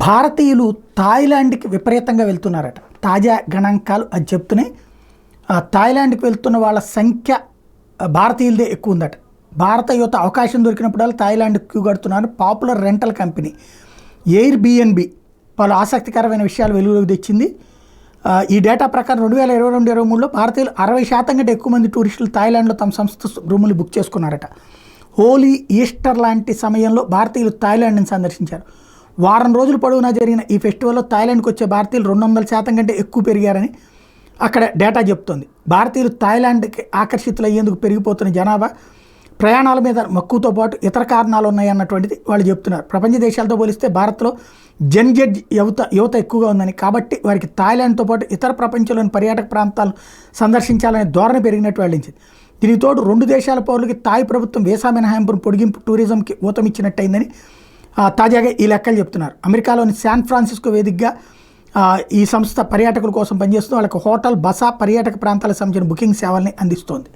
భారతీయులు థాయిలాండ్కి విపరీతంగా వెళ్తున్నారట. తాజా గణాంకాలు అది చెప్తున్నాయి. థాయిలాండ్కి వెళ్తున్న వాళ్ళ సంఖ్య భారతీయులదే ఎక్కువ ఉందట. భారత యువత అవకాశం దొరికినప్పుడల్లా థాయిలాండ్కి క్యూ కడుతున్నారు. Popular rental company air BNB పలు ఆసక్తికరమైన విషయాలు వెలుగులోకి తెచ్చింది. ఈ డేటా ప్రకారం 2022-23లో భారతీయులు 60% కంటే ఎక్కువ మంది టూరిస్టులు థాయిలాండ్లో తమ సంస్థ రూములు బుక్ చేసుకున్నారట. హోలీ, ఈస్టర్ లాంటి సమయంలో భారతీయులు థాయిలాండ్ని సందర్శించారు. వారం రోజుల పొడవునా జరిగిన ఈ ఫెస్టివల్లో థాయిలాండ్కి వచ్చే భారతీయులు 200% కంటే ఎక్కువ పెరిగారని అక్కడ డేటా చెప్తోంది. భారతీయులు థాయిలాండ్కి ఆకర్షితులయ్యేందుకు పెరిగిపోతున్న జనాభా, ప్రయాణాల మీద మక్కువతో పాటు ఇతర కారణాలు ఉన్నాయన్నటువంటిది వాళ్ళు చెప్తున్నారు. ప్రపంచ దేశాలతో పోలిస్తే భారత్లో జెడ్ యువత ఎక్కువగా ఉందని, కాబట్టి వారికి థాయిలాండ్తో పాటు ఇతర ప్రపంచంలోని పర్యాటక ప్రాంతాలను సందర్శించాలనే ధోరణి పెరిగినట్టు వెల్లడించింది. దీనికి తోడు 2 దేశాల పౌరులకి థాయ్ ప్రభుత్వం వీసా మినహాయింపును పొడిగింపు టూరిజంకి ఊతమిచ్చినట్టయిందని తాజాగా ఈ లెక్కలు చెప్తున్నారు. అమెరికాలోని శాన్ ఫ్రాన్సిస్కో వేదికగా ఈ సంస్థ పర్యాటకుల కోసం పనిచేస్తూ వాళ్ళకి హోటల్, బస, పర్యాటక ప్రాంతాలకు సంబంధించిన బుకింగ్ సేవల్ని అందిస్తోంది.